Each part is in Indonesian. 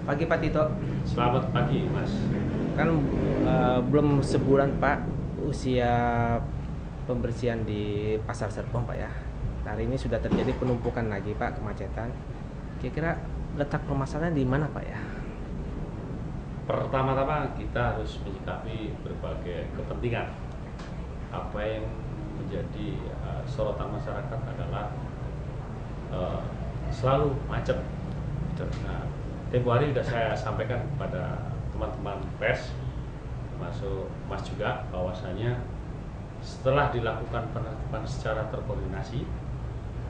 Pagi Pak Tito. Selamat pagi, Mas. Kan belum sebulan Pak usia pembersihan di Pasar Serpong Pak ya. Hari ini sudah terjadi penumpukan lagi Pak, kemacetan. Kira-kira letak permasalahan di mana Pak ya? Pertama-tama kita harus menyikapi berbagai kepentingan. Apa yang menjadi sorotan masyarakat adalah selalu macet. Nah, tempo hari sudah saya sampaikan kepada teman-teman pers, termasuk Mas juga, bahwasanya setelah dilakukan penertiban secara terkoordinasi,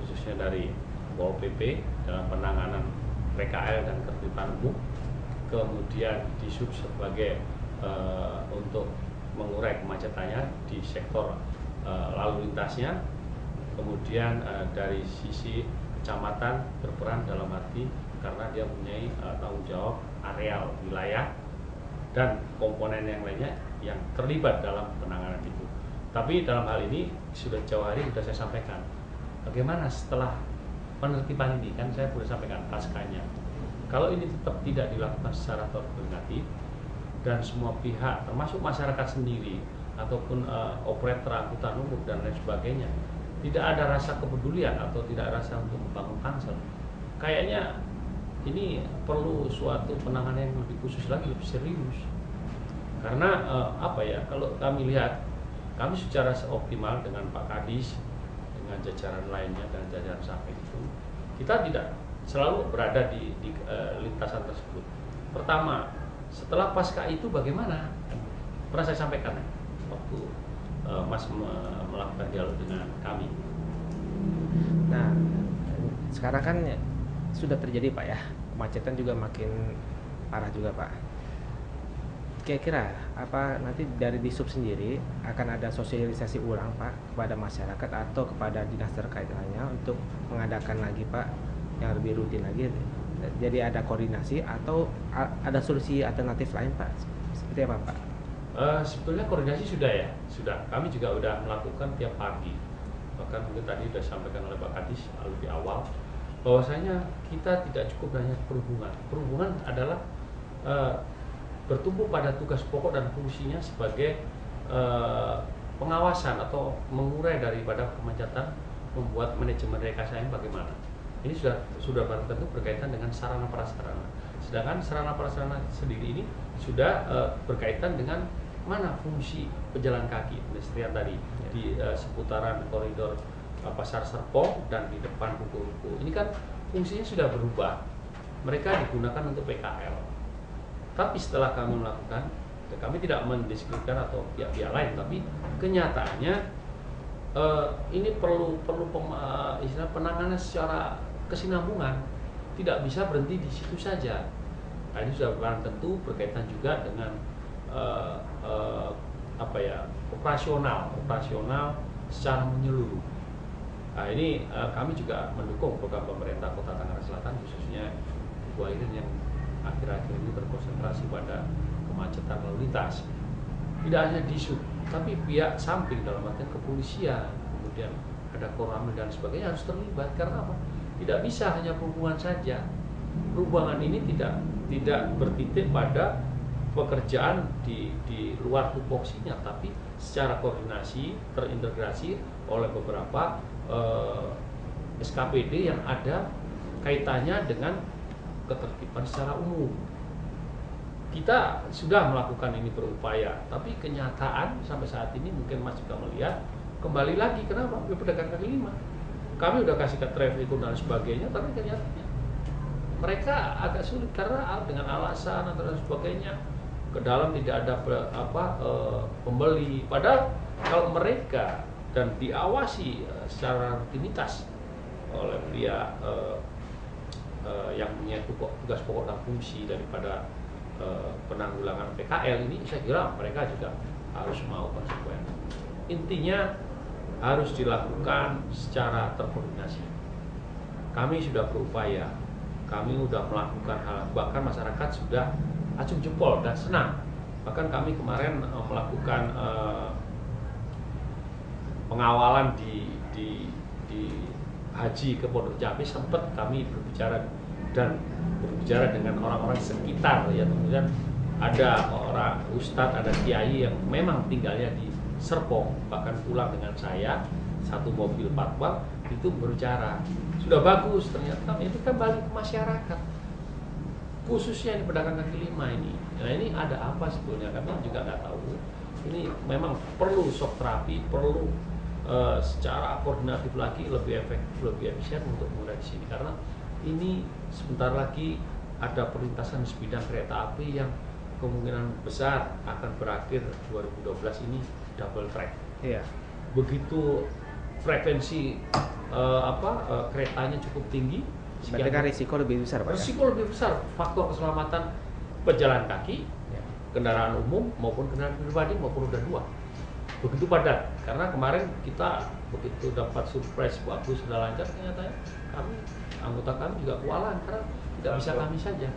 khususnya dari Pol PP dalam penanganan PKL dan ketertiban umum, kemudian disub sebagai untuk mengurai kemacetannya di sektor lalu lintasnya, kemudian dari sisi kecamatan berperan dalam arti karena dia mempunyai tanggung jawab areal wilayah dan komponen yang lainnya yang terlibat dalam penanganan itu. Tapi dalam hal ini sudah jauh hari sudah saya sampaikan bagaimana setelah penertiban ini, kan saya sudah sampaikan paskanya. Kalau ini tetap tidak dilakukan secara terkoordinatif dan semua pihak termasuk masyarakat sendiri ataupun operator angkutan umum dan lain sebagainya tidak ada rasa kepedulian atau tidak ada rasa untuk membangun pansel, kayaknya ini perlu suatu penanganan yang lebih khusus lagi, lebih serius. Karena apa ya, kalau kami lihat, kami secara optimal dengan Pak Kadis, dengan jajaran lainnya dan jajaran sampai itu, kita tidak selalu berada di lintasan tersebut. Pertama, setelah pasca itu bagaimana? Pernah saya sampaikan waktu Mas melakukan dialog dengan kami. Nah, sekarang kan sudah terjadi Pak ya, kemacetan juga makin parah juga Pak. Kira-kira apa nanti dari Disub sendiri akan ada sosialisasi ulang Pak kepada masyarakat atau kepada dinas terkait lainnya untuk mengadakan lagi Pak yang lebih rutin lagi, jadi ada koordinasi atau ada solusi alternatif lain Pak, seperti apa Pak? Sebetulnya koordinasi sudah ya, sudah. Kami juga sudah melakukan tiap pagi. Bahkan mungkin tadi sudah disampaikan oleh Pak Kadis lebih awal, bahwasanya kita tidak cukup hanya perhubungan. Perhubungan adalah bertumbuh pada tugas pokok dan fungsinya sebagai pengawasan atau mengurai daripada kemacetan, membuat manajemen rekayasa yang bagaimana. Ini sudah barang tentu berkaitan dengan sarana prasarana. Sedangkan sarana prasarana sendiri ini sudah berkaitan dengan mana fungsi pejalan kaki pedestrian tadi di seputaran koridor Pasar Serpong dan di depan Ruko-Ruko. Ini kan fungsinya sudah berubah. Mereka digunakan untuk PKL. Tapi setelah kami melakukan, kami tidak mendiskreditkan atau pihak-pihak lain, tapi kenyataannya ini perlu istilah penanganan secara kesinambungan. Tidak bisa berhenti di situ saja. Nah, ini sudah barang tentu berkaitan juga dengan operasional secara menyeluruh. Nah, ini kami juga mendukung program pemerintah Kota Tangerang Selatan, khususnya Bu Airin yang akhir-akhir ini berkonsentrasi pada kemacetan lalu lintas. Tidak hanya Disub, tapi pihak samping dalam artian kepolisian, kemudian ada Koramil dan sebagainya harus terlibat. Karena apa? Tidak bisa hanya perhubungan saja. Perhubungan ini tidak bertitik pada pekerjaan di luar tupoksinya, tapi secara koordinasi terintegrasi oleh beberapa SKPD yang ada kaitannya dengan ketertiban secara umum. Kita sudah melakukan ini berupaya, tapi kenyataan sampai saat ini mungkin Mas juga melihat kembali lagi. Kenapa? Pedagang kaki lima. Kami udah kasih ke traffic dan sebagainya, tapi kenyataannya mereka agak sulit karena dengan alasan dan sebagainya ke dalam tidak ada pembeli. Padahal kalau mereka dan diawasi secara rutinitas oleh pihak yang punya tugas pokok dan fungsi daripada penanggulangan PKL ini, saya kira mereka juga harus mau konsekuen. Intinya harus dilakukan secara terkoordinasi. Kami sudah berupaya, kami sudah melakukan hal, bahkan masyarakat sudah acung jempol dan senang. Bahkan kami kemarin melakukan pengawalan di haji ke Pondok Cabe, sempat kami berbicara dan berbicara dengan orang-orang sekitar ya, kemudian ada orang ustadz, ada kiai yang memang tinggalnya di Serpong, bahkan pulang dengan saya satu mobil patwal itu berbicara sudah bagus, ternyata itu kan balik ke masyarakat, khususnya di pedagang kaki lima ini. Nah ini ada apa sebetulnya, kami juga nggak tahu. Ini memang perlu shock terapi, perlu secara koordinatif lagi, lebih efektif, lebih efisien untuk mulai di sini, karena ini sebentar lagi ada perlintasan sebidang kereta api yang kemungkinan besar akan berakhir 2012 ini double track. Iya. Begitu frekuensi keretanya cukup tinggi, Berarti kan risiko lebih besar, Pak. Risiko lebih besar, faktor keselamatan pejalan kaki, Ya. kendaraan umum maupun kendaraan pribadi maupun roda dua. Begitu padat, karena kemarin kita begitu dapat surprise bagus sudah lancar, ternyata anggota kami juga kewalahan karena tidak bisa kami saja.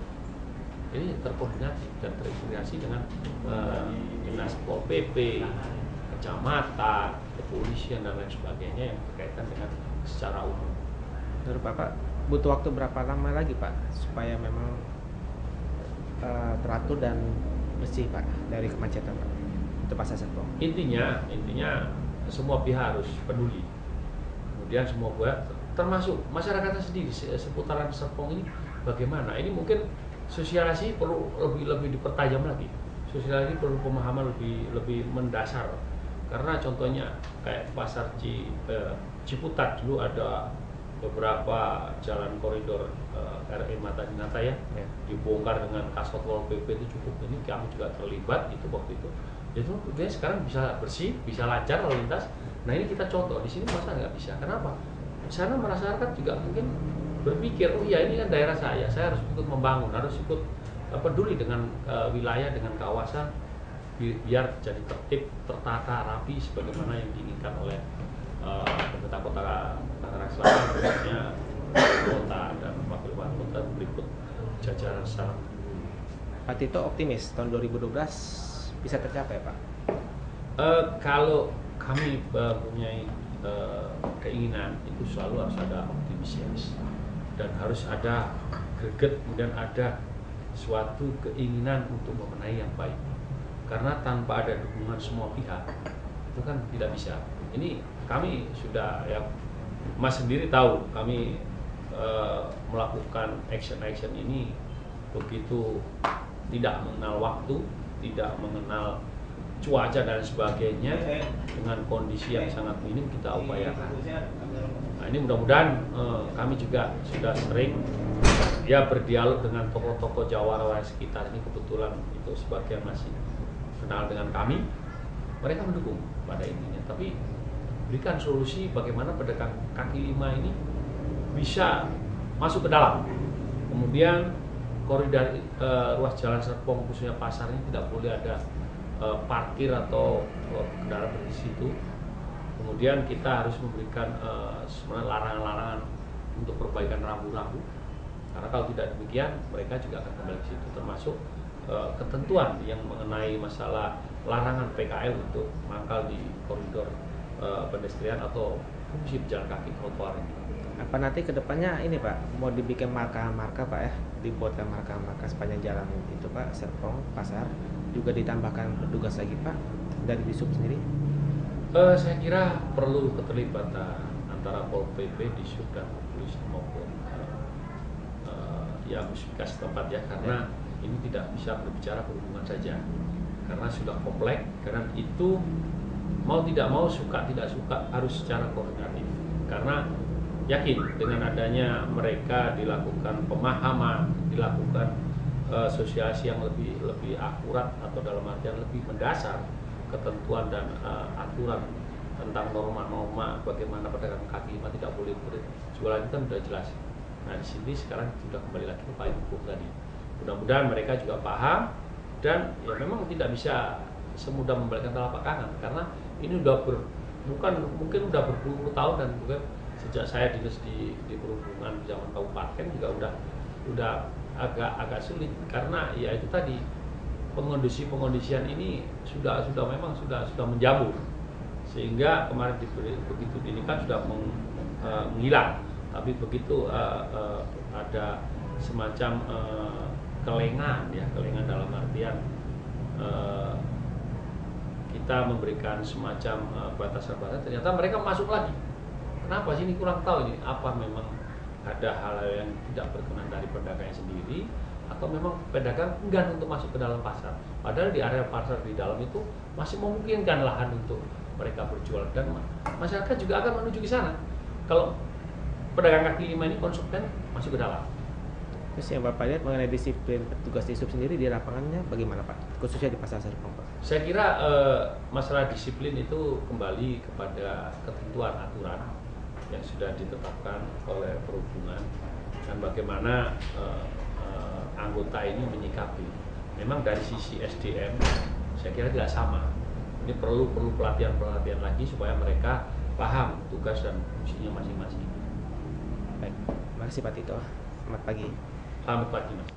Ini terkoordinasi dan terintegrasi dengan dinas Pol PP, kecamatan, kepolisian dan lain sebagainya yang berkaitan dengan secara umum. Menurut Bapak butuh waktu berapa lama lagi, Pak, supaya memang teratur dan bersih, Pak, dari kemacetan, Pak, untuk Pasar Serpong? Intinya semua pihak harus peduli. Kemudian semua pihak, termasuk masyarakatnya sendiri seputaran Serpong ini bagaimana. Ini mungkin sosialisasi perlu lebih dipertajam lagi. Sosialisasi perlu pemahaman lebih mendasar. Karena contohnya kayak Pasar Ciputat dulu ada beberapa jalan koridor RE Mata Dinata ya, dibongkar dengan kasot Pol PP itu cukup. Ini kami juga terlibat itu waktu itu. Itu dia sekarang bisa bersih, bisa lancar lalu lintas. Nah ini kita contoh, di sini masa nggak bisa. Kenapa? Di sana masyarakat juga mungkin berpikir, oh iya ini kan daerah saya harus ikut membangun, harus ikut peduli dengan wilayah, dengan kawasan, biar jadi tertib, tertata, rapi sebagaimana yang diinginkan oleh pemerintah kota Tangerang Selatan, khususnya kota dan wakil wali kota berikut jajaran secara. Pak Tito optimis tahun 2012 bisa tercapai, Pak? Kalau kami mempunyai keinginan itu selalu harus ada optimis dan harus ada greget, kemudian ada suatu keinginan untuk memenangi yang baik. Karena tanpa ada dukungan semua pihak itu kan tidak bisa. Ini kami sudah ya, Mas sendiri tahu kami melakukan action ini begitu tidak mengenal waktu, tidak mengenal cuaca dan sebagainya, dengan kondisi yang sangat minim kita upayakan. Nah ini mudah-mudahan kami juga sudah sering ya berdialog dengan tokoh-tokoh Jawara sekitar ini, kebetulan itu sebagian masih kenal dengan kami, mereka mendukung pada intinya, tapi berikan solusi bagaimana pedagang kaki lima ini bisa masuk ke dalam. Kemudian koridor ruas jalan Serpong khususnya pasar ini tidak boleh ada parkir atau kendaraan di situ. Kemudian kita harus memberikan larangan-larangan untuk perbaikan rambu-rambu, karena kalau tidak demikian mereka juga akan kembali ke situ, termasuk ketentuan yang mengenai masalah larangan PKL untuk mangkal di koridor pedestrian atau fungsi pejalan kaki trotoar ini. Apa nanti kedepannya ini, Pak, mau dibikin marka-marka, Pak, ya, dibuatkan marka-marka sepanjang jalan itu, Pak, Serpong, pasar, juga ditambahkan petugas lagi, Pak, dari Disub sendiri? Saya kira perlu keterlibatan antara Pol PP, Disub dan polisi maupun ya musikasi tempat ya, karena ini tidak bisa berbicara berhubungan saja, karena sudah kompleks, karena itu mau tidak mau, suka tidak suka harus secara koordinatif. Karena yakin dengan adanya mereka dilakukan pemahaman, dilakukan sosialisasi yang lebih akurat atau dalam artian lebih mendasar ketentuan dan aturan tentang norma-norma bagaimana pedagang kaki lima tidak boleh berjualan itu kan sudah jelas. Nah di sini sekarang sudah kembali lagi ke payung hukum tadi. Mudah-mudahan mereka juga paham dan ya memang tidak bisa semudah membalikkan telapak tangan, karena ini bukan mungkin udah berpuluh tahun, dan juga sejak saya di perhubungan zaman kabupaten juga udah agak sulit, karena ya itu tadi pengondisian ini sudah menjamur, sehingga kemarin begitu dinikah sudah menghilang, tapi begitu ada semacam kelengan ya, kelengan dalam artian kita memberikan semacam batasan-batasan, ternyata mereka masuk lagi. Kenapa sih, ini kurang tahu ini, apa memang ada hal yang tidak berkenan dari pedagangnya sendiri, atau memang pedagang enggan untuk masuk ke dalam pasar, padahal di area pasar di dalam itu masih memungkinkan lahan untuk mereka berjual, dan masyarakat juga akan menuju ke sana kalau pedagang kaki lima ini konsisten masuk ke dalam. Terus yang Bapak lihat mengenai disiplin petugas di sub sendiri di lapangannya bagaimana Pak? Khususnya di Pasar Serpong Pak. Saya kira masalah disiplin itu kembali kepada ketentuan aturan yang sudah ditetapkan oleh perhubungan, dan bagaimana anggota ini menyikapi. Memang dari sisi SDM saya kira tidak sama. Ini perlu pelatihan lagi supaya mereka paham tugas dan fungsinya masing-masing. Baik, terima kasih Pak Tito. Selamat pagi. Selamat pagi Mas.